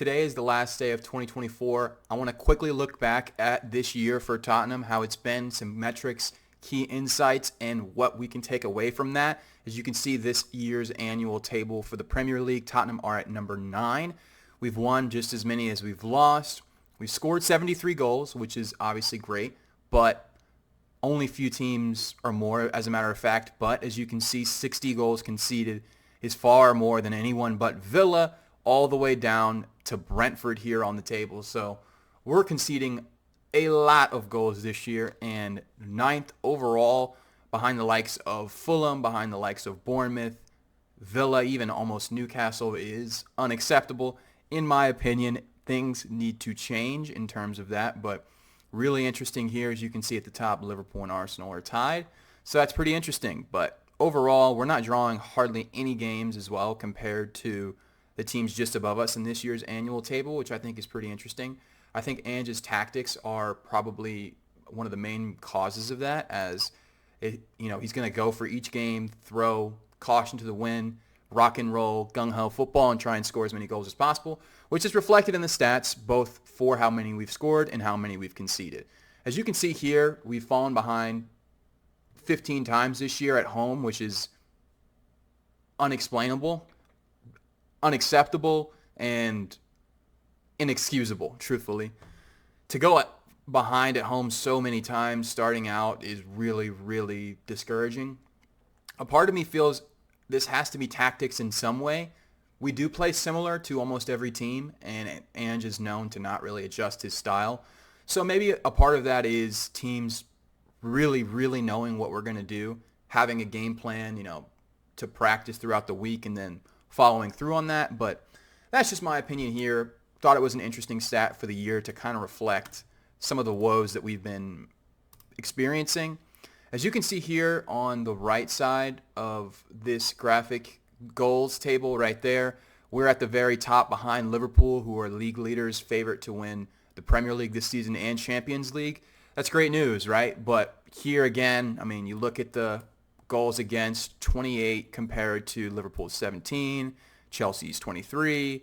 Today is the last day of 2024. I want to quickly look back at this year for Tottenham, how it's been, some metrics, key insights, and what we can take away from that. As you can see, this year's annual table for the Premier League, Tottenham are at number 9. We've won just as many as we've lost. We've scored 73 goals, which is obviously great, but only few teams are more, as a matter of fact. But as you can see, 60 goals conceded is far more than anyone but Villa, all the way down to Brentford here on the table. So we're conceding a lot of goals this year, and 9th overall behind the likes of Fulham, behind the likes of Bournemouth, Villa, even almost Newcastle is unacceptable. In my opinion, things need to change in terms of that, but really interesting here. As you can see at the top, Liverpool and Arsenal are tied. So that's pretty interesting. But overall, we're not drawing hardly any games as well compared to the teams just above us in this year's annual table, which I think is pretty interesting. I think Ange's tactics are probably one of the main causes of that, as he's going to go for each game, throw caution to the wind, rock and roll, gung-ho football, and try and score as many goals as possible, which is reflected in the stats, both for how many we've scored and how many we've conceded. As you can see here, we've fallen behind 15 times this year at home, which is unexplainable, unacceptable, and inexcusable, truthfully. To go behind at home so many times starting out is really, really discouraging. A part of me feels this has to be tactics in some way. We do play similar to almost every team, and Ange is known to not really adjust his style. So maybe a part of that is teams really, really knowing what we're going to do, having a game plan, to practice throughout the week and then following through on that. But that's just my opinion here. Thought it was an interesting stat for the year to kind of reflect some of the woes that we've been experiencing. As you can see here on the right side of this graphic goals table right there, we're at the very top behind Liverpool, who are league leaders, favorite to win the Premier League this season and Champions League. That's great news, right? But here again, you look at the goals against, 28 compared to Liverpool's 17, Chelsea's 23,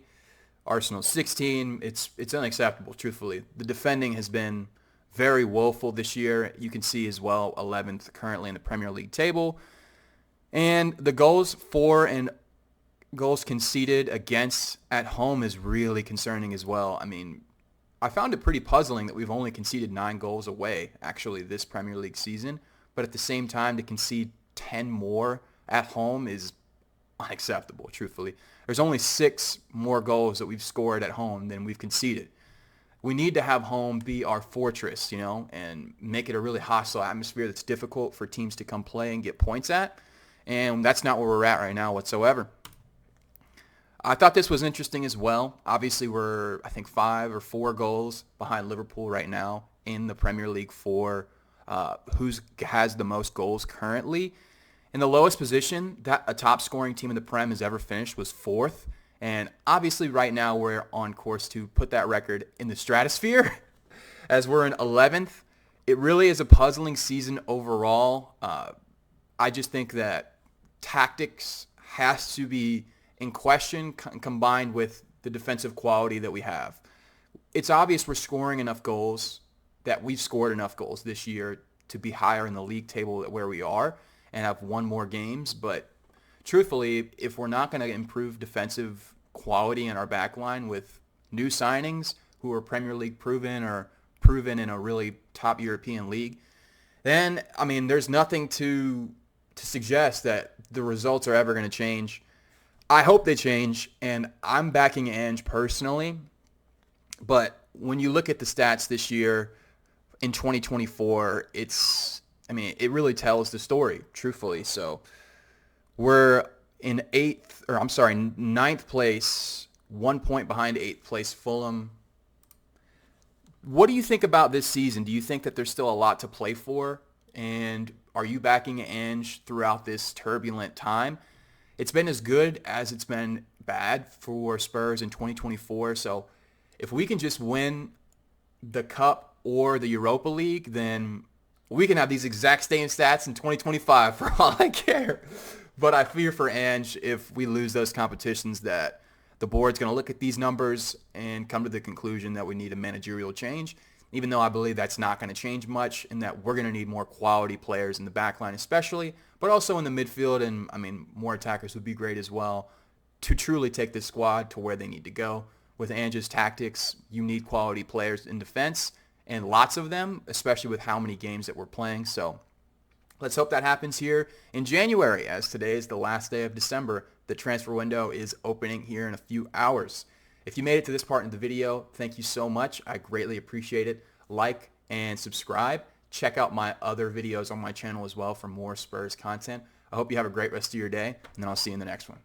Arsenal's 16. It's unacceptable, truthfully. The defending has been very woeful this year. You can see as well 11th currently in the Premier League table. And the goals for and goals conceded against at home is really concerning as well. I found it pretty puzzling that we've only conceded 9 goals away, actually, this Premier League season. But at the same time, to concede 10 more at home is unacceptable, truthfully. There's only 6 more goals that we've scored at home than we've conceded. We need to have home be our fortress, and make it a really hostile atmosphere that's difficult for teams to come play and get points at. And that's not where we're at right now whatsoever. I thought this was interesting as well. Obviously, we're, 5 or 4 goals behind Liverpool right now in the Premier League for who has the most goals currently. In the lowest position that a top scoring team in the Prem has ever finished was 4th. And obviously right now we're on course to put that record in the stratosphere as we're in 11th. It really is a puzzling season overall. I just think that tactics has to be in question combined with the defensive quality that we have. It's obvious we're scoring enough goals, that we've scored enough goals this year to be higher in the league table where we are and have won more games. But truthfully, if we're not going to improve defensive quality in our back line with new signings who are Premier League proven or proven in a really top European league, then, there's nothing to suggest that the results are ever going to change. I hope they change, and I'm backing Ange personally. But when you look at the stats this year in 2024, it really tells the story, truthfully. So we're in ninth place, 1 point behind 8th place Fulham. What do you think about this season? Do you think that there's still a lot to play for? And are you backing Ange throughout this turbulent time? It's been as good as it's been bad for Spurs in 2024. So if we can just win the Cup or the Europa League, then we can have these exact same stats in 2025 for all I care. But I fear for Ange, if we lose those competitions, that the board's going to look at these numbers and come to the conclusion that we need a managerial change, even though I believe that's not going to change much and that we're going to need more quality players in the back line especially, but also in the midfield, and I mean, more attackers would be great as well, to truly take this squad to where they need to go. With Ange's tactics, you need quality players in defense, and lots of them, especially with how many games that we're playing. So let's hope that happens here in January, as today is the last day of December. The transfer window is opening here in a few hours. If you made it to this part in the video, thank you so much. I greatly appreciate it. Like and subscribe. Check out my other videos on my channel as well for more Spurs content. I hope you have a great rest of your day, and then I'll see you in the next one.